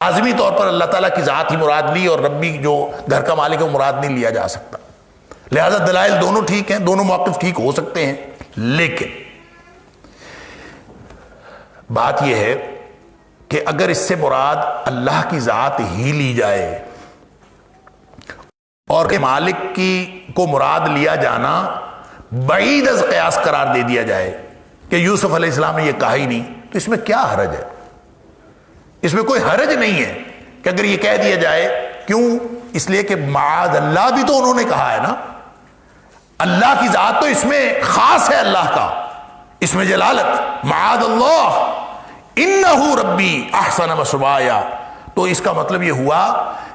لازمی طور پر اللہ تعالیٰ کی ذات ہی مراد لی اور ربی جو گھر کا مالک ہے وہ مراد نہیں لیا جا سکتا. لہذا دلائل دونوں ٹھیک ہیں، دونوں موقف ٹھیک ہو سکتے ہیں، لیکن بات یہ ہے کہ اگر اس سے مراد اللہ کی ذات ہی لی جائے اور کہ مالک کی کو مراد لیا جانا بعید از قیاس قرار دے دیا جائے کہ یوسف علیہ السلام نے یہ کہا ہی نہیں، تو اس میں کیا حرج ہے؟ اس میں کوئی حرج نہیں ہے کہ اگر یہ کہہ دیا جائے. کیوں؟ اس لیے کہ معاذ اللہ بھی تو انہوں نے کہا ہے نا. اللہ کی ذات تو اس میں خاص ہے، اللہ کا اس میں جلالت، معاذ اللہ انہو ربی احسن مثوایا. تو اس کا مطلب یہ ہوا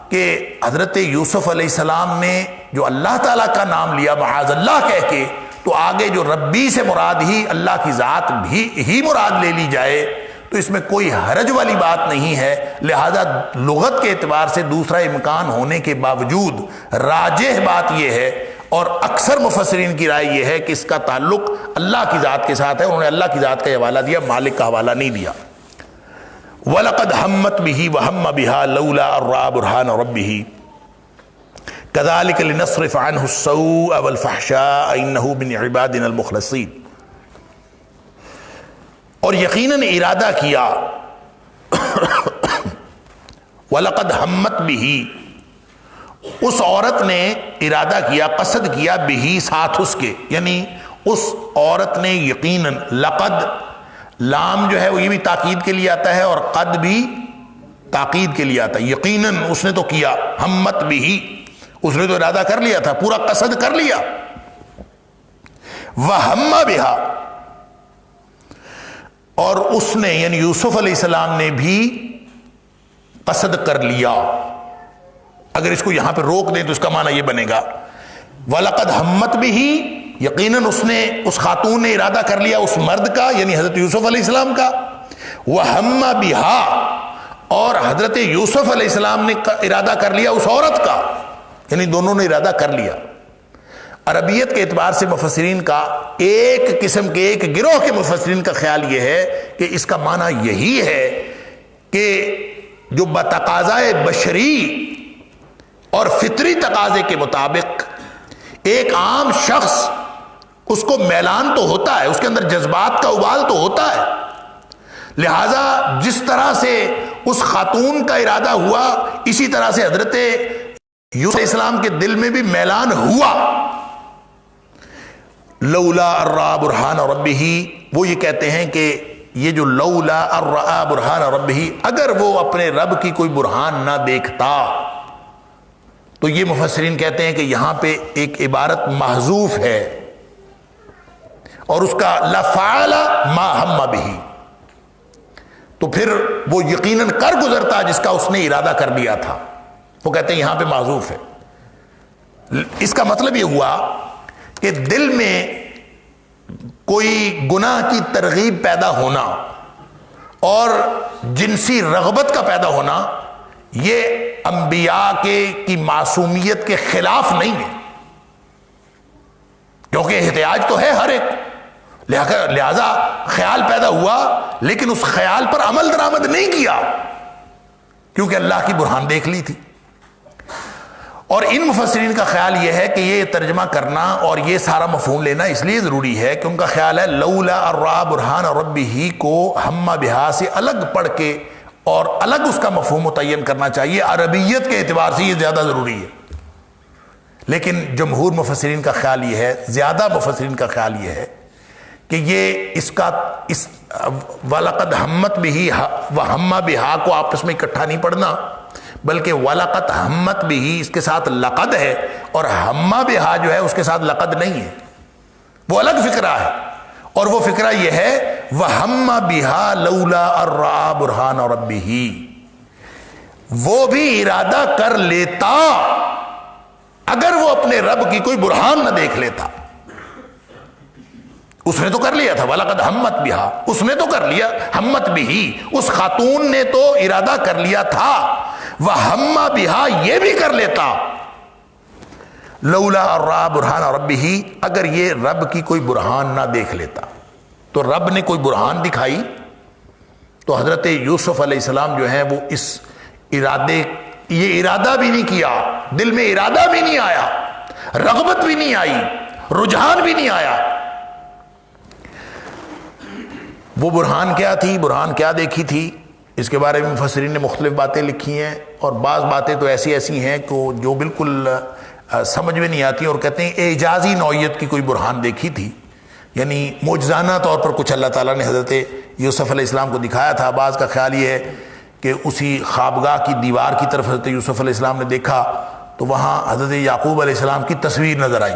کہ حضرت یوسف علیہ السلام نے جو اللہ تعالیٰ کا نام لیا معاذ اللہ کہہ کے، تو آگے جو ربی سے مراد ہی اللہ کی ذات بھی ہی مراد لے لی جائے تو اس میں کوئی حرج والی بات نہیں ہے. لہذا لغت کے اعتبار سے دوسرا امکان ہونے کے باوجود راجح بات یہ ہے اور اکثر مفسرین کی رائے یہ ہے کہ اس کا تعلق اللہ کی ذات کے ساتھ ہے. انہوں نے اللہ کی ذات کا حوالہ دیا، مالک کا حوالہ نہیں دیا. وَلَقَدْ هَمَّتْ بِهِ وَهَمَّ بِهَا لَوْلَا أَن رَأَىٰ بُرْهَانَ رَبِّهِ كَذَٰلِكَ لِنَصْرِفَ عَنْهُ السَّوْءَ وَالْفَحْشَاءَ إِنَّهُ مِنْ عِبَادِنَا الْمُخْلَصِينَ. اور یقیناً ارادہ کیا وَلَقَدْ هَمَّتْ بِهِ، اس عورت نے ارادہ کیا، قصد کیا، بِهِ ساتھ اس کے، یعنی اس عورت نے یقیناً، لقد لام جو ہے وہ یہ بھی تاکید کے لیے آتا ہے اور قد بھی تاکید کے لیے آتا ہے. یقیناً اس نے تو کیا، ہمت بھی، اس نے تو ارادہ کر لیا تھا، پورا قصد کر لیا. وَهَمَّ بِهَا، اور اس نے یعنی یوسف علیہ السلام نے بھی قصد کر لیا. اگر اس کو یہاں پہ روک دیں تو اس کا معنی یہ بنے گا وَلَقَدْ هَمَّتْ بِهِ، یقیناً اس نے، اس خاتون نے ارادہ کر لیا اس مرد کا یعنی حضرت یوسف علیہ السلام کا. وَهَمَّ بِهَا، اور حضرت یوسف علیہ السلام نے ارادہ کر لیا اس عورت کا، یعنی دونوں نے ارادہ کر لیا. عربیت کے اعتبار سے مفسرین کا ایک قسم کے، ایک گروہ کے مفسرین کا خیال یہ ہے کہ اس کا معنی یہی ہے کہ جو بتقاضائے بشری اور فطری تقاضے کے مطابق ایک عام شخص، اس کو میلان تو ہوتا ہے، اس کے اندر جذبات کا ابال تو ہوتا ہے. لہذا جس طرح سے اس خاتون کا ارادہ ہوا اسی طرح سے حضرت یوسف علیہ السلام کے دل میں بھی میلان ہوا. لولا ارآ برہان ربہ، وہ یہ کہتے ہیں کہ یہ جو لولا ارآ برہان ربہ، اگر وہ اپنے رب کی کوئی برہان نہ دیکھتا، تو یہ مفسرین کہتے ہیں کہ یہاں پہ ایک عبارت محذوف ہے اور اس کا لفعل ما ہم بہ، تو پھر وہ یقیناً کر گزرتا جس کا اس نے ارادہ کر لیا تھا. وہ کہتے ہیں یہاں پہ محذوف ہے. اس کا مطلب یہ ہوا کہ دل میں کوئی گناہ کی ترغیب پیدا ہونا اور جنسی رغبت کا پیدا ہونا یہ انبیاء کی معصومیت کے خلاف نہیں ہے، کیونکہ احتیاج تو ہے ہر ایک. لہذا خیال پیدا ہوا لیکن اس خیال پر عمل درآمد نہیں کیا کیونکہ اللہ کی برہان دیکھ لی تھی. اور ان مفسرین کا خیال یہ ہے کہ یہ ترجمہ کرنا اور یہ سارا مفہوم لینا اس لیے ضروری ہے کہ ان کا خیال ہے لولا ارآ برہان ربہ کو ہم بہا سے الگ پڑھ کے اور الگ اس کا مفہوم متعین کرنا چاہیے. عربیت کے اعتبار سے یہ زیادہ ضروری ہے. لیکن جمہور مفسرین کا خیال یہ ہے، زیادہ مفسرین کا خیال یہ ہے کہ یہ اس کا اس وَلَقَدْ ہَمَّتْ بِهِ وَهَمَّ بِهَا کو آپس میں اکٹھا نہیں پڑھنا، بلکہ وَلَقَدْ ہَمَّتْ بِهِ اس کے ساتھ لقد ہے اور ہمّا بِهَا جو ہے اس کے ساتھ لقد نہیں ہے، وہ الگ فقرہ ہے. اور وہ فقرہ یہ ہے وَهَمَّ بِهَا لَوْلَا أَن رَأَىٰ بُرْهَانَ رَبِّهِ، وہ بھی ارادہ کر لیتا اگر وہ اپنے رب کی کوئی برہان نہ دیکھ لیتا. اس نے تو کر لیا تھا وَلَقَدْ ہَمَّتْ بِهَا، اس نے تو کر لیا، ہمت بِهِ اس خاتون نے تو ارادہ کر لیا تھا. وَهَمَّ بِهَا یہ بھی کر لیتا لولا ارآ برہان ربہ، اگر یہ رب کی کوئی برہان نہ دیکھ لیتا. تو رب نے کوئی برہان دکھائی تو حضرت یوسف علیہ السلام جو ہیں وہ یہ ارادہ بھی نہیں کیا، دل میں ارادہ بھی نہیں آیا، رغبت بھی نہیں آئی، رجحان بھی نہیں آیا۔ وہ برہان کیا تھی، برہان کیا دیکھی تھی، اس کے بارے میں مفسرین نے مختلف باتیں لکھی ہیں، اور بعض باتیں تو ایسی ہیں کہ جو بالکل سمجھ میں نہیں آتی، اور کہتے ہیں اعجازی نوعیت کی کوئی برہان دیکھی تھی، یعنی معجزانہ طور پر کچھ اللہ تعالیٰ نے حضرت یوسف علیہ السلام کو دکھایا تھا۔ بعض کا خیال یہ ہے کہ اسی خوابگاہ کی دیوار کی طرف حضرت یوسف علیہ السلام نے دیکھا تو وہاں حضرت یعقوب علیہ السلام کی تصویر نظر آئی،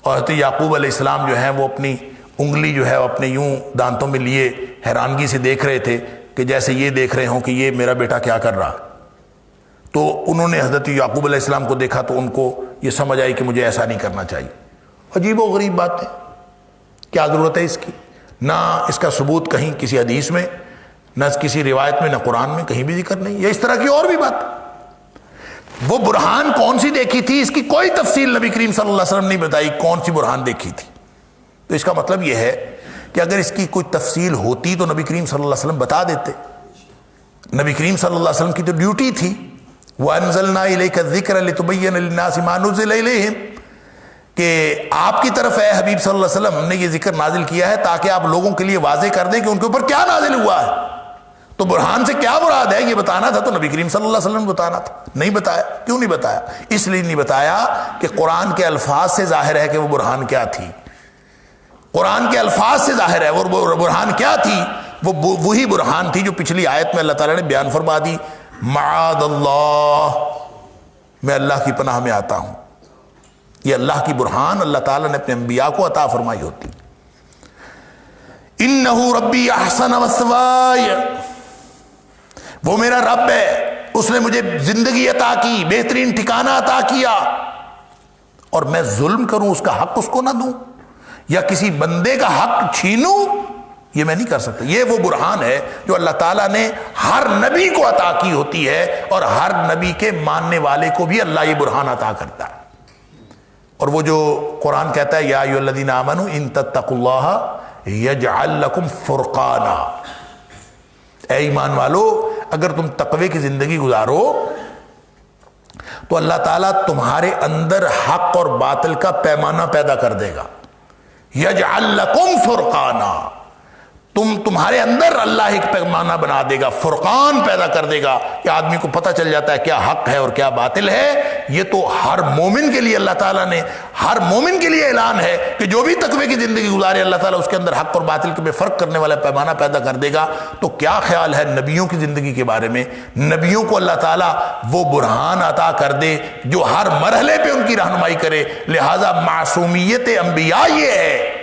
اور حضرت یعقوب علیہ السلام جو ہیں وہ اپنی انگلی جو ہے اپنے یوں دانتوں میں لیے حیرانگی سے دیکھ رہے تھے کہ جیسے یہ دیکھ رہے ہوں کہ یہ میرا بیٹا کیا کر رہا۔ تو انہوں نے حضرت یعقوب علیہ السلام کو دیکھا تو ان کو یہ سمجھ آئی کہ مجھے ایسا نہیں کرنا چاہیے۔ عجیب و غریب بات ہے، کیا ضرورت ہے اس کی؟ نہ اس کا ثبوت کہیں کسی حدیث میں، نہ کسی روایت میں، نہ قرآن میں، کہیں بھی ذکر نہیں، یا اس طرح کی اور بھی بات۔ وہ برہان کون سی دیکھی تھی اس کی کوئی تفصیل نبی کریم صلی اللہ علیہ وسلم نے بتائی، کون سی برہان دیکھی تھی۔ تو اس کا مطلب یہ ہے کہ اگر اس کی کوئی تفصیل ہوتی تو نبی کریم صلی اللہ علیہ وسلم بتا دیتے۔ نبی کریم صلی اللہ علیہ وسلم کی تو ڈیوٹی تھی، وَأَنزَلْنَا إِلَيْكَ الذِّكْرَ لِتُبَيِّنَ لِلنَّاسِ مَا نُزِّلَ إِلَيْهِمْ، کہ آپ کی طرف اے حبیب صلی اللہ علیہ وسلم ہم نے یہ ذکر نازل کیا ہے تاکہ آپ لوگوں کے لیے واضح کر دیں کہ ان کے اوپر کیا نازل ہوا ہے۔ تو برہان سے کیا مراد ہے یہ بتانا تھا، تو نبی کریم صلی اللہ علیہ وسلم نے بتانا تھا، نہیں بتایا۔ کیوں نہیں بتایا؟ اس لیے نہیں بتایا کہ قرآن کے الفاظ سے ظاہر ہے کہ وہ برہان کیا تھی، قرآن کے الفاظ سے ظاہر ہے وہ برہان کیا تھی۔ وہ وہی برہان تھی جو پچھلی آیت میں اللہ تعالیٰ نے بیان فرما دی، معاذ اللہ، میں اللہ کی پناہ میں آتا ہوں۔ یہ اللہ کی برہان اللہ تعالیٰ نے اپنے انبیاء کو عطا فرمائی ہوتی۔ انہ ربی احسن مثوای، وہ میرا رب ہے، اس نے مجھے زندگی عطا کی، بہترین ٹھکانہ عطا کیا، اور میں ظلم کروں، اس کا حق اس کو نہ دوں، یا کسی بندے کا حق چھینوں، یہ میں نہیں کر سکتا۔ یہ وہ برہان ہے جو اللہ تعالیٰ نے ہر نبی کو عطا کی ہوتی ہے، اور ہر نبی کے ماننے والے کو بھی اللہ یہ برہان عطا کرتا ہے۔ اور وہ جو قرآن کہتا ہے یا ایھا الذین آمنوا ان تتقوا اللہ یجعل لکم فرقانا، اے ایمان والو اگر تم تقوی کی زندگی گزارو تو اللہ تعالیٰ تمہارے اندر حق اور باطل کا پیمانہ پیدا کر دے گا۔ یجعل لکم فرقانا، تمہارے اندر اللہ ایک پیمانہ بنا دے گا، فرقان پیدا کر دے گا کہ آدمی کو پتہ چل جاتا ہے کیا حق ہے اور کیا باطل ہے۔ یہ تو ہر مومن کے لیے اللہ تعالیٰ نے، ہر مومن کے لیے اعلان ہے کہ جو بھی تقوی کی زندگی گزارے اللہ تعالیٰ اس کے اندر حق اور باطل کے میں فرق کرنے والا پیمانہ پیدا کر دے گا۔ تو کیا خیال ہے نبیوں کی زندگی کے بارے میں؟ نبیوں کو اللہ تعالیٰ وہ برہان عطا کر دے جو ہر مرحلے پہ ان کی رہنمائی کرے۔ لہٰذا معصومیت انبیاء یہ ہے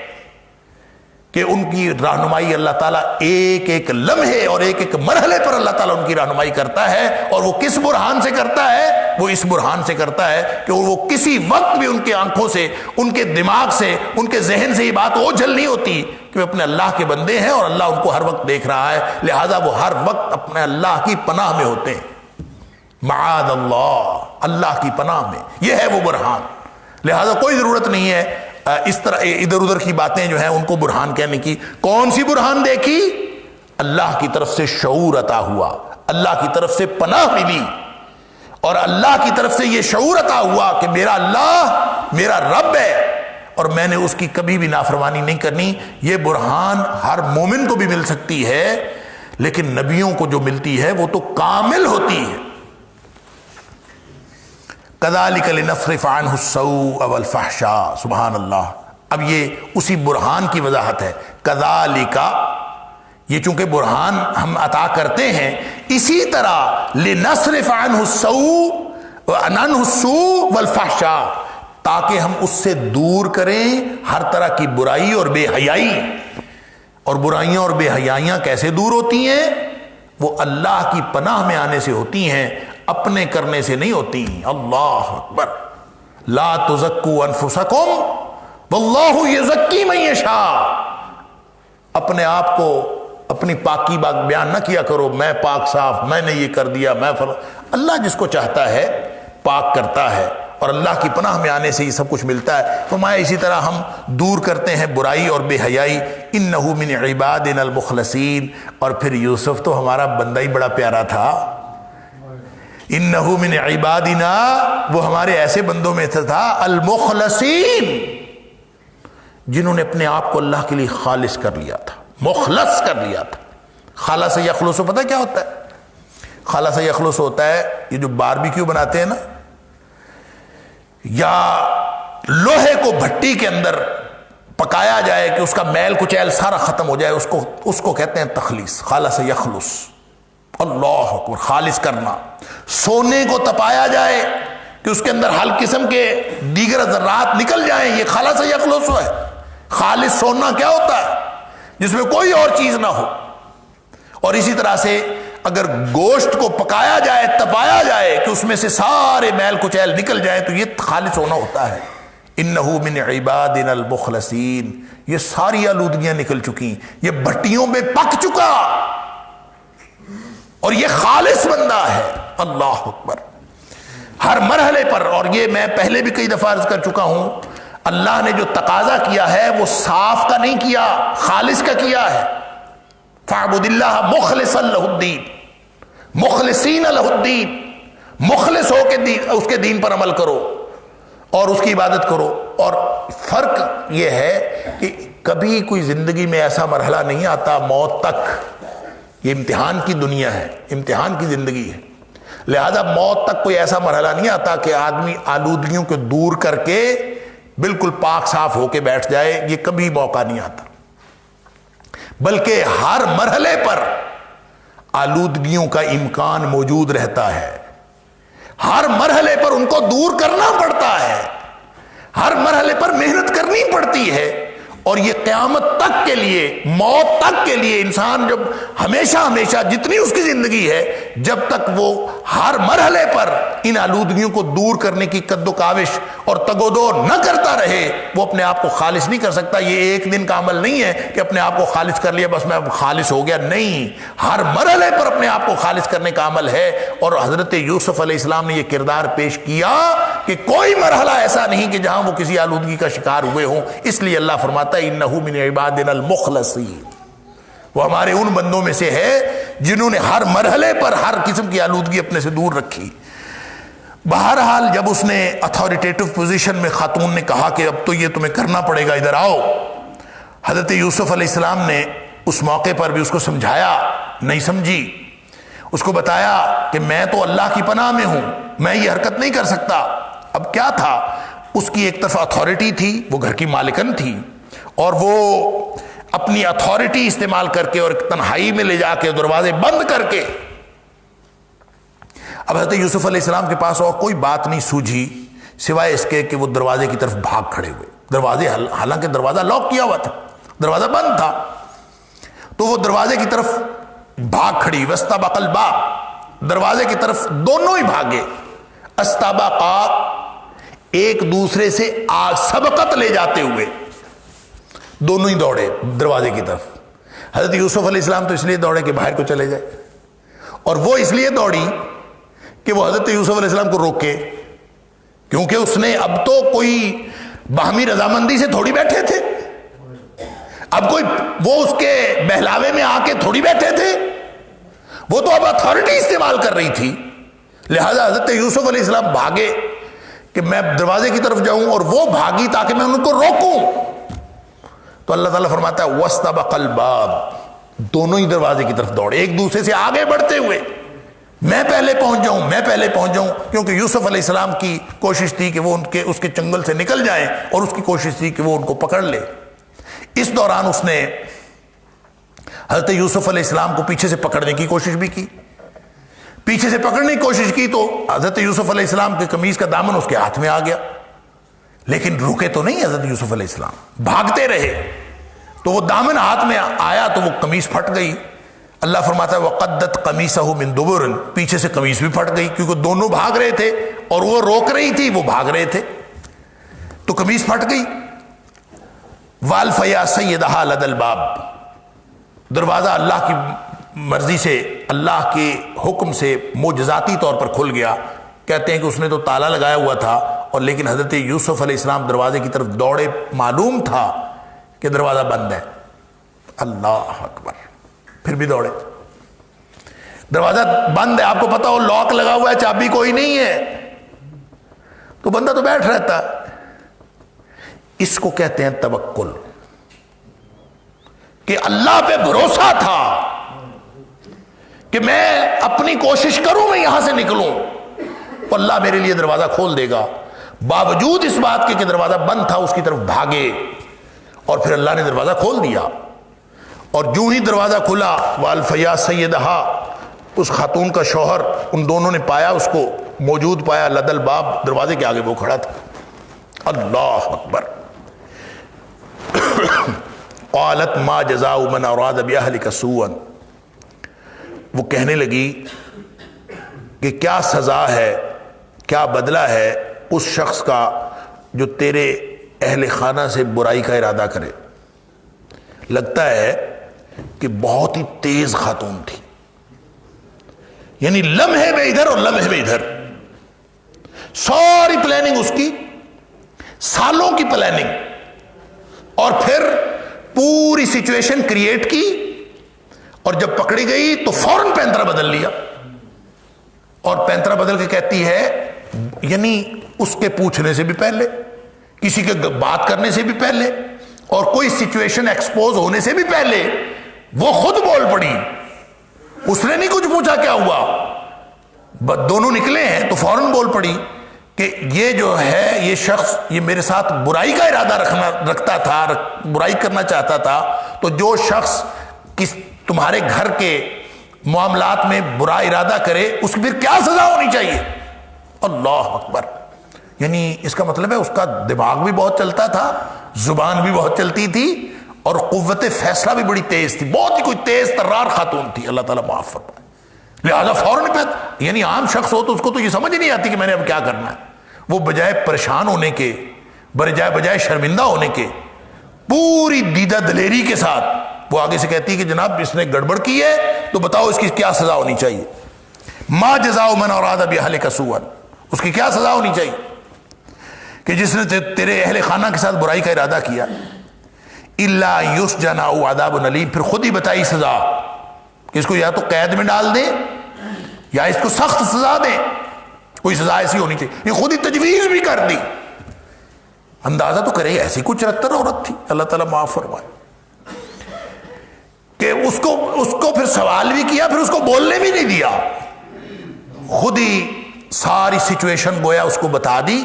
کہ ان کی رہنمائی اللہ تعالیٰ ایک ایک لمحے اور ایک ایک مرحلے پر اللہ تعالیٰ ان کی رہنمائی کرتا ہے، اور وہ کس برہان سے کرتا ہے؟ وہ اس برہان سے کرتا ہے کہ وہ کسی وقت بھی ان کے آنکھوں سے، ان کے دماغ سے، ان کے ذہن سے یہ بات اوجھل نہیں ہوتی کہ وہ اپنے اللہ کے بندے ہیں اور اللہ ان کو ہر وقت دیکھ رہا ہے، لہٰذا وہ ہر وقت اپنے اللہ کی پناہ میں ہوتے ہیں۔ معاذ اللہ، اللہ کی پناہ میں، یہ ہے وہ برہان۔ لہٰذا کوئی ضرورت نہیں ہے اس طرح ادھر ادھر کی باتیں جو ہیں ان کو برہان کہنے کی۔ کون سی برہان دیکھی؟ اللہ کی طرف سے شعور عطا ہوا، اللہ کی طرف سے پناہ ملی، اور اللہ کی طرف سے یہ شعور عطا ہوا کہ میرا اللہ میرا رب ہے اور میں نے اس کی کبھی بھی نافرمانی نہیں کرنی۔ یہ برہان ہر مومن کو بھی مل سکتی ہے، لیکن نبیوں کو جو ملتی ہے وہ تو کامل ہوتی ہے۔ کذالک لنصرف عنہ السوء والفحشاء، سبحان اللہ۔ اب یہ اسی برہان کی وضاحت ہے۔ کذالک، یہ چونکہ برہان ہم عطا کرتے ہیں، اسی طرح لنصرف عنہ السوء والفحشاء، تاکہ ہم اس سے دور کریں ہر طرح کی برائی اور بے حیائی۔ اور برائیاں اور بے حیائیاں کیسے دور ہوتی ہیں؟ وہ اللہ کی پناہ میں آنے سے ہوتی ہیں، اپنے کرنے سے نہیں ہوتی۔ اللہ اکبر، لا تزکوا انفسکم واللہ یزکی من یشاء۔ اپنے آپ کو اپنی پاکی بیان نہ کیا کرو، میں پاک صاف، میں نے یہ کر دیا، اللہ جس کو چاہتا ہے پاک کرتا ہے، اور اللہ کی پناہ میں آنے سے یہ سب کچھ ملتا ہے۔ فرمایا اسی طرح ہم دور کرتے ہیں برائی اور بے حیائی۔ انہ من عبادنا المخلصین، اور پھر یوسف تو ہمارا بندہ ہی بڑا پیارا تھا، انہو من عبادنا، وہ ہمارے ایسے بندوں میں سے تھا، المخلصین، جنہوں نے اپنے آپ کو اللہ کے لیے خالص کر لیا تھا، مخلص کر لیا تھا۔ خالص یخلص پتہ کیا ہوتا ہے؟ خالص یخلص ہوتا ہے یہ جو باربیکیو بناتے ہیں نا، یا لوہے کو بھٹی کے اندر پکایا جائے کہ اس کا میل کچیل سارا ختم ہو جائے، اس کو کہتے ہیں تخلیص، خالص یخلص۔ اللہ اکبر، خالص کرنا۔ سونے کو تپایا جائے کہ اس کے اندر ہر قسم کے دیگر ذرات نکل جائیں، یہ خالص یخلص ہے۔ خالص سونا کیا ہوتا ہے؟ جس میں کوئی اور چیز نہ ہو۔ اور اسی طرح سے اگر گوشت کو پکایا جائے، تپایا جائے کہ اس میں سے سارے میل کچیل نکل جائیں، تو یہ خالص ہونا ہوتا ہے۔ انہو من عبادنا المخلصین، یہ ساری آلودگیاں نکل چکی، یہ بھٹیوں میں پک چکا اور یہ خالص بندہ ہے۔ اللہ اکبر، ہر مرحلے پر۔ اور یہ میں پہلے بھی کئی دفعہ عرض کر چکا ہوں، اللہ نے جو تقاضا کیا ہے وہ صاف کا نہیں کیا، خالص کا کیا ہے۔ فاعبد اللہ مخلصا لہ الدین، مخلصین لہ الدین، مخلص ہو کے اس کے دین پر عمل کرو اور اس کی عبادت کرو۔ اور فرق یہ ہے کہ کبھی کوئی زندگی میں ایسا مرحلہ نہیں آتا موت تک، یہ امتحان کی دنیا ہے، امتحان کی زندگی ہے، لہذا موت تک کوئی ایسا مرحلہ نہیں آتا کہ آدمی آلودگیوں کو دور کر کے بالکل پاک صاف ہو کے بیٹھ جائے، یہ کبھی موقع نہیں آتا، بلکہ ہر مرحلے پر آلودگیوں کا امکان موجود رہتا ہے، ہر مرحلے پر ان کو دور کرنا پڑتا ہے، ہر مرحلے پر محنت کرنی پڑتی ہے۔ اور یہ قیامت تک کے لیے، موت تک کے لیے انسان جب ہمیشہ ہمیشہ جتنی اس کی زندگی ہے، جب تک وہ ہر مرحلے پر ان آلودگیوں کو دور کرنے کی قد و کاوش اور تگ و دو نہ کرتا رہے، وہ اپنے آپ کو خالص نہیں کر سکتا۔ یہ ایک دن کا عمل نہیں ہے کہ اپنے آپ کو خالص کر لیا بس میں اب خالص ہو گیا، نہیں، ہر مرحلے پر اپنے آپ کو خالص کرنے کا عمل ہے۔ اور حضرت یوسف علیہ السلام نے یہ کردار پیش کیا کہ کوئی مرحلہ ایسا نہیں کہ جہاں وہ کسی آلودگی کا شکار ہوئے ہوں، اس لیے اللہ فرماتا ہے انہو من عبادنا المخلصین، وہ ہمارے ان بندوں میں سے ہے جنہوں نے ہر مرحلے پر ہر قسم کی آلودگی اپنے سے دور رکھی۔ بہرحال جب اس نے اتھارٹیٹو پوزیشن میں خاتون نے کہا کہ اب تو یہ تمہیں کرنا پڑے گا، ادھر آؤ، حضرت یوسف علیہ السلام نے اس موقع پر بھی اس کو سمجھایا، نہیں سمجھی، اس کو بتایا کہ میں تو اللہ کی پناہ میں ہوں، میں یہ حرکت نہیں کر سکتا۔ اب کیا تھا، اس کی ایک طرف اتھارٹی تھی، وہ گھر کی مالکن تھی، اور وہ اپنی اتھارٹی استعمال کر کے اور تنہائی میں لے جا کے دروازے بند کر کے، اب حضرت یوسف علیہ السلام کے پاس اور کوئی بات نہیں سوجھی سوائے اس کے کہ وہ دروازے کی طرف بھاگ کھڑے ہوئے۔ دروازے، حالانکہ دروازہ لاک کیا ہوا تھا، دروازہ بند تھا، تو وہ دروازے کی طرف بھاگ کھڑی، واستبق الباب، دروازے کی طرف دونوں ہی بھاگے، استبقا، ایک دوسرے سے سبقت لے جاتے ہوئے دونوں ہی دوڑے دروازے کی طرف۔ حضرت یوسف علیہ السلام تو اس لیے دوڑے کہ باہر کو چلے جائے، اور وہ اس لیے دوڑی کہ وہ حضرت یوسف علیہ السلام کو روکے، کیونکہ اس نے اب تو کوئی باہمی رضامندی سے تھوڑی بیٹھے تھے، اب کوئی وہ اس کے بہلاوے میں آ کے تھوڑی بیٹھے تھے، وہ تو اب اتھارٹی استعمال کر رہی تھی، لہذا حضرت یوسف علیہ السلام بھاگے کہ میں دروازے کی طرف جاؤں، اور وہ بھاگی تاکہ میں ان کو روکوں۔ تو اللہ تعالیٰ فرماتا ہے واستبق الباب، دونوں ہی دروازے کی طرف دوڑے، ایک دوسرے سے آگے بڑھتے ہوئے، میں پہلے پہنچ جاؤں، میں پہلے پہنچ جاؤں، کیونکہ یوسف علیہ السلام کی کوشش تھی کہ وہ اس کے چنگل سے نکل جائیں، اور اس کی کوشش تھی کہ وہ ان کو پکڑ لے۔ اس دوران اس نے حضرت یوسف علیہ السلام کو پیچھے سے پکڑنے کی کوشش بھی کی، پیچھے سے پکڑنے کی کوشش کی تو حضرت یوسف علیہ السلام کی قمیض کا دامن اس کے ہاتھ میں آ گیا، لیکن رکے تو نہیں حضرت یوسف علیہ السلام، بھاگتے رہے، تو وہ دامن ہاتھ میں آیا تو وہ قمیض پھٹ گئی۔ اللہ فرماتا ہے وَقَدَّتْ قَمِيصَهُ مِن دُبُرٍ، پیچھے سے قمیض بھی پھٹ گئی، کیونکہ دونوں بھاگ رہے تھے اور وہ روک رہی تھی، وہ بھاگ رہے تھے، تو قمیض پھٹ گئی۔ وَأَلْفَيَا سَيِّدَهَا لَدَى الْبَابِ، دروازہ اللہ کی مرضی سے، اللہ کے حکم سے معجزاتی طور پر کھل گیا۔ کہتے ہیں کہ اس نے تو تالا لگایا ہوا تھا، اور لیکن حضرت یوسف علیہ السلام دروازے کی طرف دوڑے، معلوم تھا کہ دروازہ بند ہے۔ اللہ اکبر، پھر بھی دوڑے۔ دروازہ بند ہے، آپ کو پتا ہو لاک لگا ہوا ہے، چابی کوئی نہیں ہے، تو بندہ تو بیٹھ رہتا. اس کو کہتے ہیں توکل، کہ اللہ پہ بھروسہ تھا کہ میں اپنی کوشش کروں میں یہاں سے نکلوں تو اللہ میرے لیے دروازہ کھول دے گا. باوجود اس بات کے کہ دروازہ بند تھا اس کی طرف بھاگے، اور پھر اللہ نے دروازہ کھول دیا. اور جو ہی دروازہ کھلا والفیا سیدہا، اس خاتون کا شوہر، ان دونوں نے پایا اس کو موجود پایا لد الباب، دروازے کے آگے وہ کھڑا تھا. اللہ اکبر. قالت ما جزاء من اراد باہلک سوءا، وہ کہنے لگی کہ کیا سزا ہے، کیا بدلہ ہے اس شخص کا جو تیرے اہل خانہ سے برائی کا ارادہ کرے. لگتا ہے کہ بہت ہی تیز خاتون تھی، یعنی لمحے میں ادھر اور لمحے میں ادھر، ساری پلاننگ اس کی، سالوں کی پلاننگ، اور پھر پوری سچویشن کریٹ کی، اور جب پکڑی گئی تو فوراً پینترا بدل لیا. اور پینترا بدل کے کہتی ہے، یعنی اس کے پوچھنے سے بھی پہلے، کسی کے بات کرنے سے بھی پہلے، اور کوئی سچویشن ایکسپوز ہونے سے بھی پہلے وہ خود بول پڑی. اس نے نہیں کچھ پوچھا کیا ہوا، دونوں نکلے ہیں تو فوراً بول پڑی کہ یہ جو ہے یہ شخص یہ میرے ساتھ برائی کا ارادہ رکھتا تھا، برائی کرنا چاہتا تھا. تو جو شخص تمہارے گھر کے معاملات میں برا ارادہ کرے اس کی پھر کیا سزا ہونی چاہیے. اللہ اکبر. یعنی اس کا مطلب ہے اس کا دماغ بھی بہت چلتا تھا، زبان بھی بہت چلتی تھی، اور قوت فیصلہ بھی بڑی تیز تھی، بہت ہی کوئی تیز ترار خاتون تھی. اللہ تعالیٰ معاف فرمائے. لہذا فوراً پہ، یعنی عام شخص ہو تو اس کو تو یہ سمجھ نہیں آتی کہ میں نے اب کیا کرنا ہے. وہ بجائے پریشان ہونے کے، بجائے شرمندہ ہونے کے، پوری دیدہ دلیری کے ساتھ وہ آگے سے کہتی ہے کہ جناب اس نے گڑبڑ کی ہے تو بتاؤ اس کی کیا سزا ہونی چاہیے. ما جزاء من اراد باہلک سوءا، اس کی کیا سزا ہونی چاہیے کہ جس نے تیرے اہل خانہ کے ساتھ برائی کا ارادہ کیا. الا یسجن او عذاب الیم، پھر خود ہی بتائی سزا کہ اس کو یا تو قید میں ڈال دیں یا اس کو سخت سزا دیں، کوئی سزا ایسی ہونی چاہیے. یہ خود ہی تجویز بھی کر دی. اندازہ تو کرے ایسی کچھ 74 عورت تھی. اللہ تعالیٰ معاف فرمائے. کہ اس کو پھر سوال بھی کیا، پھر اس کو بولنے بھی نہیں دیا، خود ہی ساری سچویشن گویا اس کو بتا دی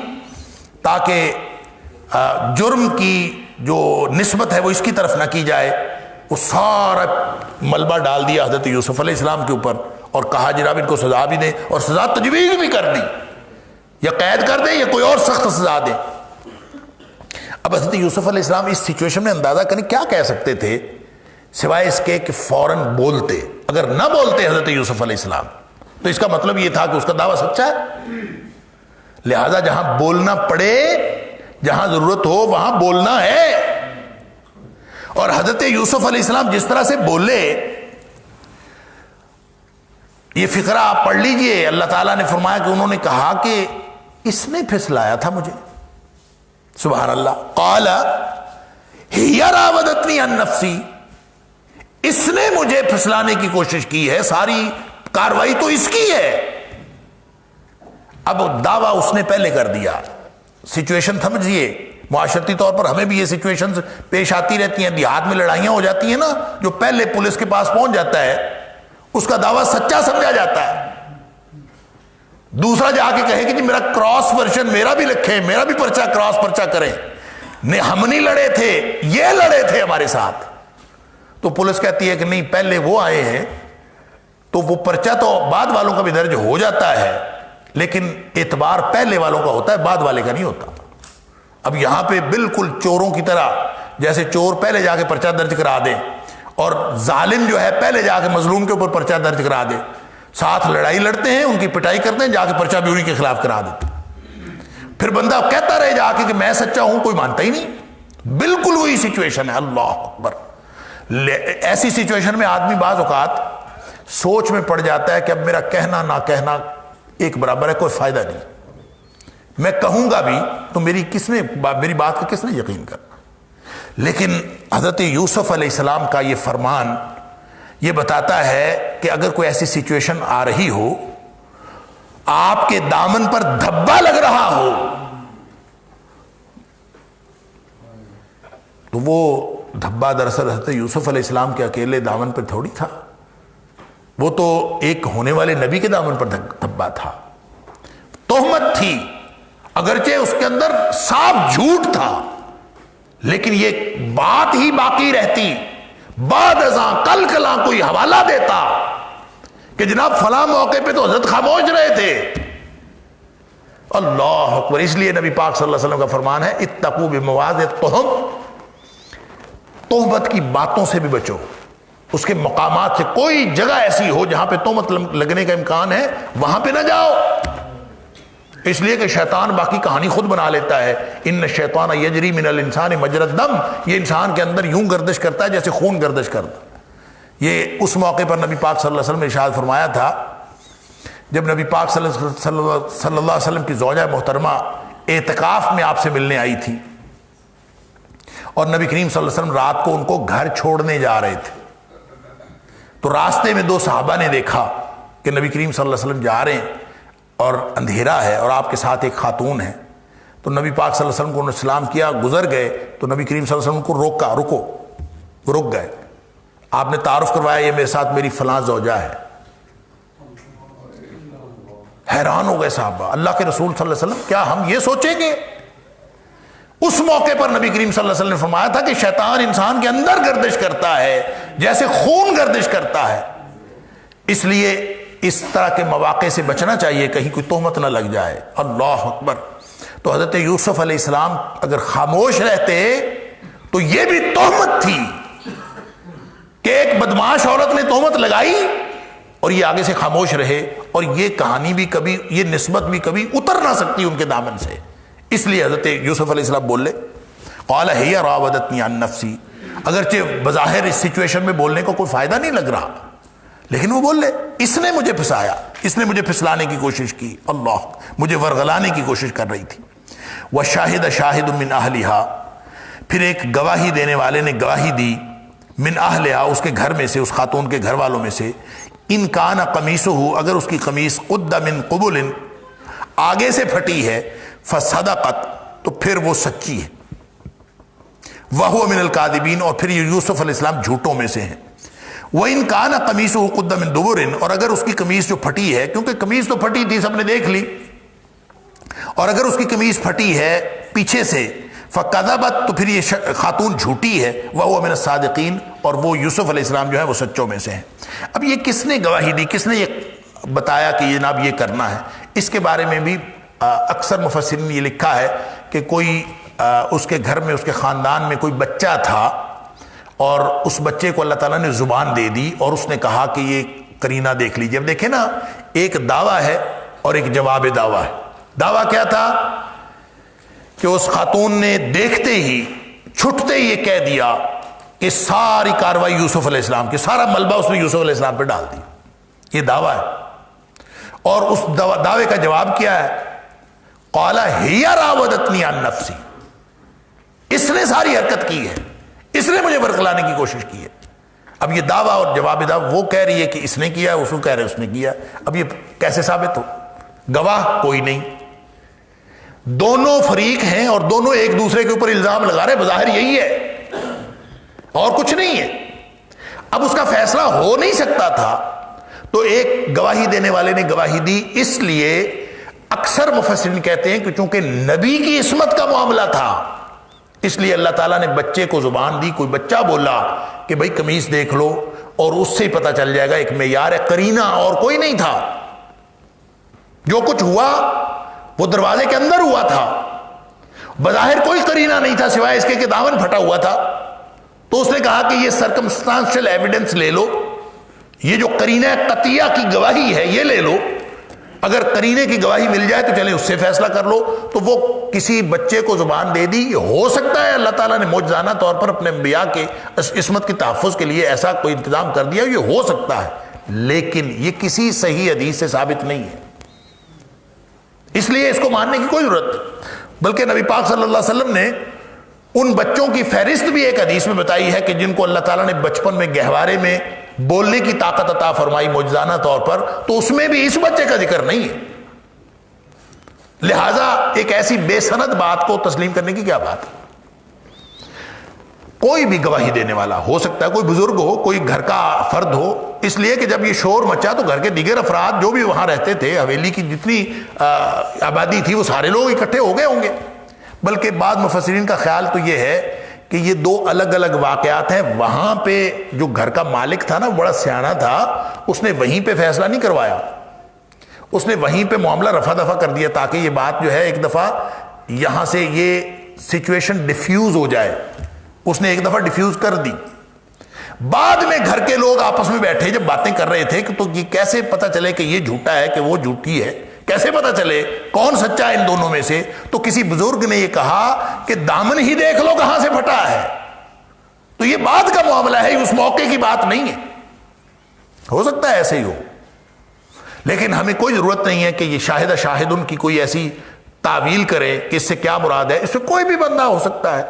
تاکہ جرم کی جو نسبت ہے وہ اس کی طرف نہ کی جائے. وہ سارا ملبہ ڈال دیا حضرت یوسف علیہ السلام کے اوپر اور کہا جناب ان کو سزا بھی دیں، اور سزا تجویز بھی کر دی، یا قید کر دیں یا کوئی اور سخت سزا دیں. اب حضرت یوسف علیہ السلام اس سچویشن میں اندازہ کریں کیا کہہ سکتے تھے سوائے اس کے کہ فوراً بولتے. اگر نہ بولتے حضرت یوسف علیہ السلام تو اس کا مطلب یہ تھا کہ اس کا دعویٰ سچا ہے. لہذا جہاں بولنا پڑے، جہاں ضرورت ہو وہاں بولنا ہے. اور حضرت یوسف علیہ السلام جس طرح سے بولے، یہ فقرہ آپ پڑھ لیجئے. اللہ تعالیٰ نے فرمایا کہ انہوں نے کہا کہ اس نے پھسلایا تھا مجھے. سبحان اللہ. قال ہی راودتنی عن نفسی، اس نے مجھے پھسلانے کی کوشش کی ہے، ساری کاروائی تو اس کی ہے. اب دعویٰ اس نے پہلے کر دیا. سچویشن سمجھیے، معاشرتی طور پر ہمیں بھی یہ سچویشن پیش آتی رہتی ہیں. دیہات میں لڑائیاں ہو جاتی ہیں نا، جو پہلے پولیس کے پاس پہنچ جاتا ہے اس کا دعویٰ سچا سمجھا جاتا ہے. دوسرا جا کے کہے کہ جی میرا کراس ورژن میرا بھی لکھیں، میرا بھی پرچہ کراس پرچہ کریں، ہم نہیں لڑے تھے، یہ لڑے تھے ہمارے ساتھ. تو پولیس کہتی ہے کہ نہیں، پہلے وہ آئے ہیں تو وہ پرچہ تو بعد والوں کا بھی درج ہو جاتا ہے، لیکن اعتبار پہلے والوں کا ہوتا ہے، بعد والے کا نہیں ہوتا. اب یہاں پہ بالکل چوروں کی طرح، جیسے چور پہلے جا کے پرچہ درج کرا دے اور ظالم جو ہے پہلے جا کے مظلوم کے اوپر پرچہ درج کرا دے، ساتھ لڑائی لڑتے ہیں، ان کی پٹائی کرتے ہیں، جا کے پرچہ بھی انہیں کے خلاف کرا دیتے. پھر بندہ کہتا رہے جا کے کہ میں سچا ہوں، کوئی مانتا ہی نہیں. بالکل وہی سچویشن ہے. اللہ اکبر. ایسی سچویشن میں آدمی بعض اوقات سوچ میں پڑ جاتا ہے کہ اب میرا کہنا نہ کہنا ایک برابر ہے، کوئی فائدہ نہیں. میں کہوں گا بھی تو میری بات کا کس نے یقین کرنا. لیکن حضرت یوسف علیہ السلام کا یہ فرمان یہ بتاتا ہے کہ اگر کوئی ایسی سچویشن آ رہی ہو، آپ کے دامن پر دھبا لگ رہا ہو، تو وہ دھبا دراصل حضرت یوسف علیہ السلام کے اکیلے دامن پر تھوڑی تھا، وہ تو ایک ہونے والے نبی کے دامن پر دھبا تھا، تہمت تھی، اگرچہ اس کے اندر صاف جھوٹ تھا، لیکن یہ بات ہی باقی رہتی، بعد ازاں کل کلاں کوئی حوالہ دیتا کہ جناب فلاں موقع پہ تو حضرت خاموش رہے تھے۔ اللہ اکبر۔ اس لیے نبی پاک صلی اللہ علیہ وسلم کا فرمان ہے اتقوا بمواضع التہم، تہمت کی باتوں سے بھی بچو، اس کے مقامات سے، کوئی جگہ ایسی ہو جہاں پہ تہمت لگنے کا امکان ہے وہاں پہ نہ جاؤ، اس لیے کہ شیطان باقی کہانی خود بنا لیتا ہے۔ ان الشیطان یجری من الانسان مجری الدم، یہ انسان کے اندر یوں گردش کرتا ہے جیسے خون گردش کرتا۔ یہ اس موقع پر نبی پاک صلی اللہ علیہ وسلم نے ارشاد فرمایا تھا، جب نبی پاک صلی اللہ علیہ وسلم کی زوجہ محترمہ اعتکاف میں آپ سے ملنے آئی تھی، اور نبی کریم صلی اللہ علیہ وسلم رات کو ان کو گھر چھوڑنے جا رہے تھے، تو راستے میں دو صحابہ نے دیکھا کہ نبی کریم صلی اللہ علیہ وسلم جا رہے ہیں اور اندھیرا ہے اور آپ کے ساتھ ایک خاتون ہے، تو نبی پاک صلی اللہ علیہ وسلم کو انہوں نے سلام کیا، گزر گئے، تو نبی کریم صلی اللہ علیہ وسلم کو روکا، رکو، وہ رک گئے، آپ نے تعارف کروایا یہ میرے ساتھ میری فلاں زوجہ ہے۔ حیران ہو گئے صحابہ، اللہ کے رسول صلی اللہ علیہ وسلم کیا ہم یہ سوچیں گے؟ اس موقع پر نبی کریم صلی اللہ علیہ وسلم نے فرمایا تھا کہ شیطان انسان کے اندر گردش کرتا ہے جیسے خون گردش کرتا ہے، اس لیے اس طرح کے مواقع سے بچنا چاہیے، کہیں کوئی تہمت نہ لگ جائے۔ اللہ اکبر۔ تو حضرت یوسف علیہ السلام اگر خاموش رہتے تو یہ بھی تہمت تھی کہ ایک بدمعاش عورت نے تہمت لگائی اور یہ آگے سے خاموش رہے، اور یہ کہانی بھی کبھی، یہ نسبت بھی کبھی اتر نہ سکتی ان کے دامن سے، اس لیے حضرت یوسف علیہ السلام بولے قال ہی راودتنی عن نفسی، اگرچہ بظاہر اس سچویشن میں بولنے کو کوئی فائدہ نہیں لگ رہا، لیکن وہ بول لے اس نے مجھے پھنسایا، اس نے مجھے پھسلانے کی کوشش کی، اللہ مجھے ورغلانے کی کوشش کر رہی تھی۔ وشاہد شاہد من اہلہا، پھر ایک گواہی دینے والے نے گواہی دی، من اہلہا، اس کے گھر میں سے، اس خاتون کے گھر والوں میں سے، ان کان قمیصہ، اگر اس کی قمیص قد من قبل، آگے سے پھٹی ہے، فصدقت، تو پھر وہ سچی ہے، وہو من الکاذبین، اور پھر یہ یوسف علیہ السلام جھوٹوں میں سے ہیں۔ وَإِن كَانَ قَمِيصُهُ قُدَّ مِن دُبُرٍ، اور اگر اس کی قمیص جو پھٹی ہے، کیونکہ قمیص تو پھٹی تھی سب نے دیکھ لی، اور اگر اس کی قمیص پھٹی ہے پیچھے سے، فَكَذَبَتْ، تو پھر یہ خاتون جھوٹی ہے، وَهُوَ مِنَ الصَّادِقِينَ، اور وہ یوسف علیہ السلام جو ہے وہ سچوں میں سے ہیں۔ اب یہ کس نے گواہی دی، کس نے یہ بتایا کہ جناب یہ کرنا ہے، اس کے بارے میں بھی اکثر مفسرین نے یہ لکھا ہے کہ کوئی اس کے گھر میں، اس کے خاندان میں کوئی بچہ تھا، اور اس بچے کو اللہ تعالیٰ نے زبان دے دی، اور اس نے کہا کہ یہ قرینہ دیکھ لیجیے۔ اب دیکھیں نا، ایک دعویٰ ہے اور ایک جواب دعویٰ ہے۔ دعویٰ کیا تھا کہ اس خاتون نے دیکھتے ہی، چھٹتے ہی یہ کہہ دیا کہ ساری کاروائی یوسف علیہ السلام کی، سارا ملبہ اس نے یوسف علیہ السلام پہ ڈال دیا، یہ دعویٰ ہے۔ اور اس دعوے کا جواب کیا ہے؟ قال ہی راودتنی عن نفسی، اس نے ساری حرکت کی ہے، اس نے مجھے ورغلانے کی کوشش کی ہے۔ اب یہ دعویٰ اور جواب دعویٰ، وہ کہہ رہی ہے کہ اس نے کیا ہے، اس کو کہہ رہے اس نے کیا، اب یہ کیسے ثابت ہو؟ گواہ کوئی نہیں، دونوں فریق ہیں اور دونوں ایک دوسرے کے اوپر الزام لگا رہے، بظاہر یہی ہے اور کچھ نہیں ہے۔ اب اس کا فیصلہ ہو نہیں سکتا تھا، تو ایک گواہی دینے والے نے گواہی دی، اس لیے اکثر مفسرین کہتے ہیں کہ چونکہ نبی کی عصمت کا معاملہ تھا، اس لیے اللہ تعالیٰ نے بچے کو زبان دی، کوئی بچہ بولا کہ بھائی قمیص دیکھ لو، اور اس سے ہی پتہ چل جائے گا، ایک معیار ہے، قرینہ اور کوئی نہیں تھا۔ جو کچھ ہوا وہ دروازے کے اندر ہوا تھا، بظاہر کوئی قرینہ نہیں تھا سوائے اس کے کہ دامن پھٹا ہوا تھا، تو اس نے کہا کہ یہ سرکمسٹانشل ایویڈنس لے لو، یہ جو قرینہ قطعیہ کی گواہی ہے یہ لے لو، اگر قرینے کی گواہی مل جائے تو چلیں اس سے فیصلہ کر لو۔ تو وہ کسی بچے کو زبان دے دی، ہو سکتا ہے اللہ تعالیٰ نے معجزانہ طور پر اپنے انبیاء کے عصمت کے تحفظ کے لیے ایسا کوئی انتظام کر دیا، یہ ہو سکتا ہے، لیکن یہ کسی صحیح حدیث سے ثابت نہیں ہے، اس لیے اس کو ماننے کی کوئی ضرورت نہیں۔ بلکہ نبی پاک صلی اللہ علیہ وسلم نے ان بچوں کی فہرست بھی ایک حدیث میں بتائی ہے کہ جن کو اللہ تعالیٰ نے بچپن میں گہوارے میں بولنے کی طاقت عطا فرمائی معجزانہ طور پر، تو اس میں بھی اس بچے کا ذکر نہیں ہے. لہذا ایک ایسی بے سند بات کو تسلیم کرنے کی کیا بات ہے؟ کوئی بھی گواہی دینے والا ہو سکتا ہے، کوئی بزرگ ہو، کوئی گھر کا فرد ہو، اس لیے کہ جب یہ شور مچا تو گھر کے دیگر افراد جو بھی وہاں رہتے تھے، حویلی کی جتنی آبادی تھی، وہ سارے لوگ اکٹھے ہو گئے ہوں گے. بلکہ بعض مفسرین کا خیال تو یہ ہے کہ یہ دو الگ الگ واقعات ہیں. وہاں پہ جو گھر کا مالک تھا نا، بڑا سیاںا تھا، اس نے وہیں پہ فیصلہ نہیں کروایا، اس نے وہیں پہ معاملہ رفع دفع کر دیا تاکہ یہ بات جو ہے ایک دفعہ یہاں سے یہ سچویشن ڈیفیوز ہو جائے. اس نے ایک دفعہ ڈیفیوز کر دی. بعد میں گھر کے لوگ آپس میں بیٹھے جب باتیں کر رہے تھے کہ تو یہ کیسے پتہ چلے کہ یہ جھوٹا ہے کہ وہ جھوٹی ہے، کیسے پتہ چلے کون سچا ہے ان دونوں میں سے؟ تو کسی بزرگ نے یہ کہا کہ دامن ہی دیکھ لو کہاں سے پھٹا ہے. تو یہ بعد کا معاملہ ہے، اس موقع کی بات نہیں ہے. ہو سکتا ہے ایسے ہی ہو، لیکن ہمیں کوئی ضرورت نہیں ہے کہ یہ شاہد ان کی کوئی ایسی تعویل کرے کہ اس سے کیا مراد ہے. اس سے کوئی بھی بندہ ہو سکتا ہے،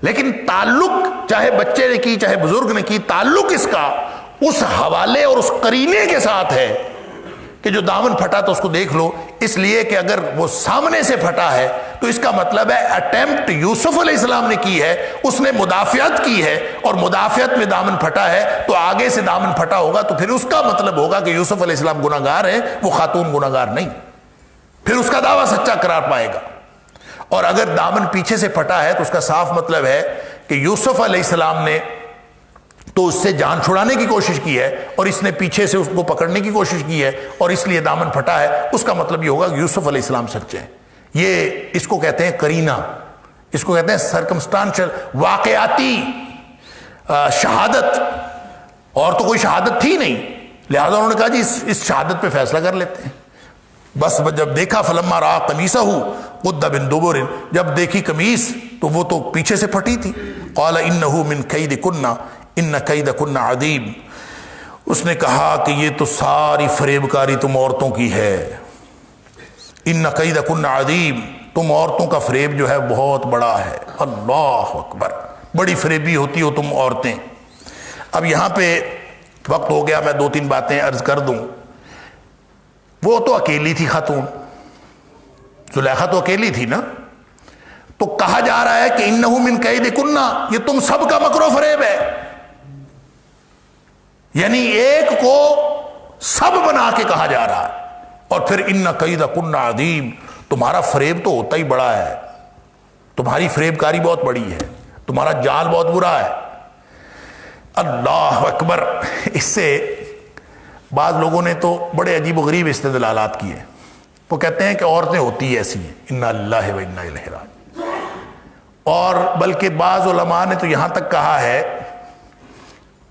لیکن تعلق چاہے بچے نے کی چاہے بزرگ نے کی، تعلق اس کا اس حوالے اور اس قرینے کے ساتھ ہے کہ جو دامن پھٹا تو اس کو دیکھ لو. اس لیے کہ اگر وہ سامنے سے پھٹا ہے تو اس کا مطلب ہے اٹیمپٹ یوسف علیہ السلام نے کی ہے، اس نے مدافعت کی ہے، اور مدافعت میں دامن پھٹا ہے تو آگے سے دامن پھٹا ہوگا تو پھر اس کا مطلب ہوگا کہ یوسف علیہ السلام گناہگار ہے، وہ خاتون گناہگار نہیں. پھر اس کا دعویٰ سچا قرار پائے گا. اور اگر دامن پیچھے سے پھٹا ہے تو اس کا صاف مطلب ہے کہ یوسف علیہ السلام نے تو اس سے جان چھڑانے کی کوشش کی ہے اور اس نے پیچھے سے اس کو پکڑنے کی کوشش کی ہے اور اس لیے دامن پھٹا ہے. اس کا مطلب یہ ہوگا کہ یوسف علیہ السلام سچے ہیں. یہ اس کو کہتے ہیں قرینہ، اس کو کہتے ہیں سرکمسٹانشل، واقعاتی شہادت. اور تو کوئی شہادت تھی نہیں، لہذا انہوں نے کہا جی اس شہادت پہ فیصلہ کر لیتے ہیں. بس جب دیکھا فلما رأى قمیصہ قد من دبر، جب دیکھی قمیص تو وہ تو پیچھے سے پھٹی تھی. قال انہ من کیدکن ان کیدکن عظیم، اس نے کہا کہ یہ تو ساری فریب کاری تم عورتوں کی ہے. ان کیدکن عظیم، تم عورتوں کا فریب جو ہے بہت بڑا ہے. اللہ اکبر، بڑی فریبی ہوتی ہو تم عورتیں. اب یہاں پہ وقت ہو گیا، میں 2-3 باتیں عرض کر دوں. وہ تو اکیلی تھی خاتون، زلیخا تو اکیلی تھی نا، تو کہا جا رہا ہے کہ انہ من کیدکن، یہ تم سب کا مکر و فریب ہے. یعنی ایک کو سب بنا کے کہا جا رہا ہے. اور پھر ان کیدکن عظیم، تمہارا فریب تو ہوتا ہی بڑا ہے، تمہاری فریب کاری بہت بڑی ہے، تمہارا جال بہت برا ہے. اللہ اکبر. اس سے بعض لوگوں نے تو بڑے عجیب و غریب استدلالات کیے. وہ کہتے ہیں کہ عورتیں ہوتی ایسی ہیں، انا للہ و انا الیہ راجعون. اور بلکہ بعض علماء نے تو یہاں تک کہا ہے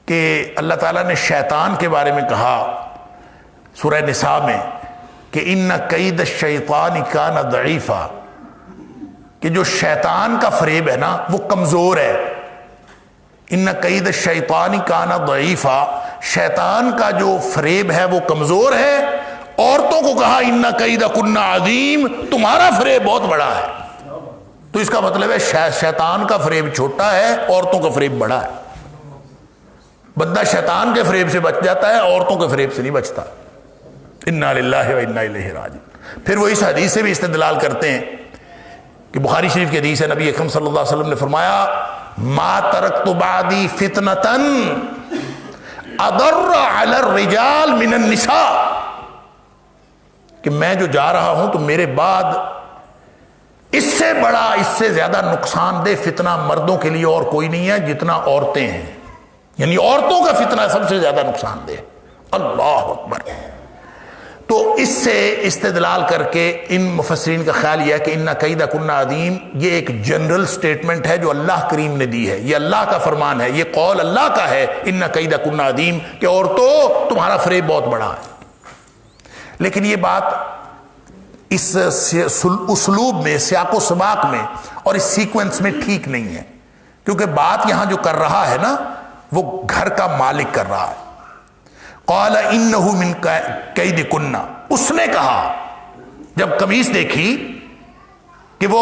کہ اللہ تعالیٰ نے شیطان کے بارے میں کہا سورہ نساء میں کہ ان کید الشیطان کان ضعیفا، کہ جو شیطان کا فریب ہے نا وہ کمزور ہے. ان کید الشیطان کان ضعیفا، شیطان کا جو فریب ہے وہ کمزور ہے. عورتوں کو کہا ان کیدکن عظیم، تمہارا فریب بہت بڑا ہے. تو اس کا مطلب ہے شیطان کا فریب چھوٹا ہے، عورتوں کا فریب بڑا ہے. بندہ شیطان کے فریب سے بچ جاتا ہے، عورتوں کے فریب سے نہیں بچتا. انا للہ و انا الیہ راجعون. پھر وہ اس حدیث سے بھی استدلال کرتے ہیں کہ بخاری شریف کی حدیث ہے، نبی اکرم صلی اللہ علیہ وسلم نے فرمایا ما ترکت بعدی فتنۃ اضر علی الرجال من النساء، کہ میں جو جا رہا ہوں تو میرے بعد اس سے بڑا، اس سے زیادہ نقصان دہ فتنہ مردوں کے لیے اور کوئی نہیں ہے جتنا عورتیں ہیں. یعنی عورتوں کا فتنہ سب سے زیادہ نقصان دہ. اللہ اکبر. تو اس سے استدلال کر کے ان مفسرین کا خیال یہ ہے کہ ان کیدکن عظیم یہ ایک جنرل سٹیٹمنٹ ہے جو اللہ کریم نے دی ہے، یہ اللہ کا فرمان ہے، یہ قول اللہ کا ہے ان کیدکن عظیم، کہ عورتوں تمہارا فریب بہت بڑا ہے. لیکن یہ بات اس اسلوب میں، سیاق و سباق میں اور اس سیکوینس میں ٹھیک نہیں ہے، کیونکہ بات یہاں جو کر رہا ہے نا وہ گھر کا مالک کر رہا ہے. قال انہ من کیدکن، اس نے کہا جب قمیص دیکھی کہ وہ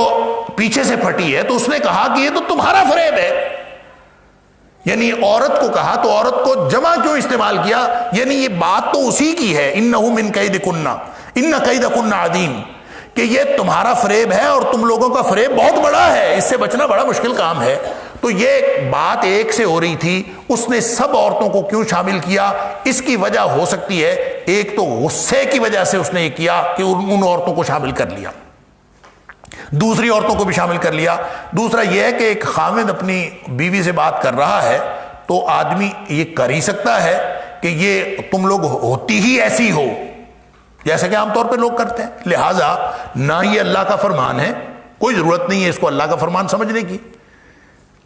پیچھے سے پھٹی ہے تو اس نے کہا کہ یہ تو تمہارا فریب ہے. یعنی عورت کو کہا تو عورت کو جمع کیوں استعمال کیا؟ یعنی یہ بات تو اسی کی ہے، انہو من کیدکن ان کیدکن عظیم، کہ یہ تمہارا فریب ہے اور تم لوگوں کا فریب بہت بڑا ہے، اس سے بچنا بڑا مشکل کام ہے۔ تو یہ بات ایک سے ہو رہی تھی، اس نے سب عورتوں کو کیوں شامل کیا؟ اس کی وجہ ہو سکتی ہے ایک تو غصے کی وجہ سے اس نے یہ کیا کہ ان عورتوں کو شامل کر لیا، دوسری عورتوں کو بھی شامل کر لیا۔ دوسرا یہ ہے کہ ایک خاوند اپنی بیوی سے بات کر رہا ہے تو آدمی یہ کر ہی سکتا ہے کہ یہ تم لوگ ہوتی ہی ایسی ہو جیسا کہ عام طور پہ لوگ کرتے ہیں، لہٰذا نہ یہ اللہ کا فرمان ہے، کوئی ضرورت نہیں ہے اس کو اللہ کا فرمان سمجھنے کی،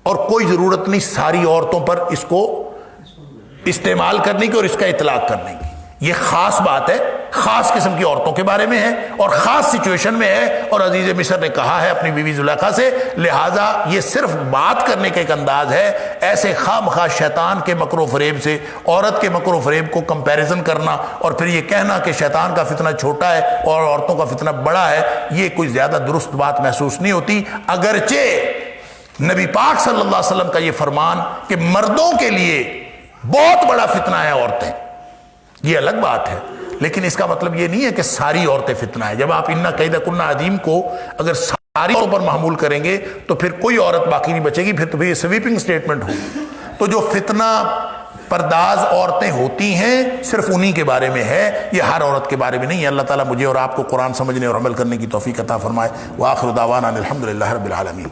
اور کوئی ضرورت نہیں ساری عورتوں پر اس کو استعمال کرنے کی اور اس کا اطلاق کرنے کی۔ یہ خاص بات ہے، خاص قسم کی عورتوں کے بارے میں ہے اور خاص سچویشن میں ہے، اور عزیز مصر نے کہا ہے اپنی بیوی زلیخا سے، لہٰذا یہ صرف بات کرنے کا ایک انداز ہے۔ ایسے خواہ مخواہ شیطان کے مکر و فریب سے عورت کے مکر و فریب کو کمپیریزن کرنا اور پھر یہ کہنا کہ شیطان کا فتنہ چھوٹا ہے اور عورتوں کا فتنہ بڑا ہے، یہ کوئی زیادہ درست بات محسوس نہیں ہوتی، اگرچہ نبی پاک صلی اللہ علیہ وسلم کا یہ فرمان کہ مردوں کے لیے بہت بڑا فتنہ ہے عورتیں، یہ الگ بات ہے، لیکن اس کا مطلب یہ نہیں ہے کہ ساری عورتیں فتنہ ہیں۔ جب آپ اِنَّ کَیْدَکُنَّ عَظِیم کو اگر ساری عورتوں پر محمول کریں گے تو پھر کوئی عورت باقی نہیں بچے گی، پھر تو یہ سویپنگ سٹیٹمنٹ ہوگی۔ تو جو فتنہ پرداز عورتیں ہوتی ہیں صرف انہی کے بارے میں ہے، یہ ہر عورت کے بارے میں نہیں ہے۔ اللہ تعالیٰ مجھے اور آپ کو قرآن سمجھنے اور عمل کرنے کی توفیق عطا فرمائے۔ وآخر دعوانا الحمدللہ رب العالمین۔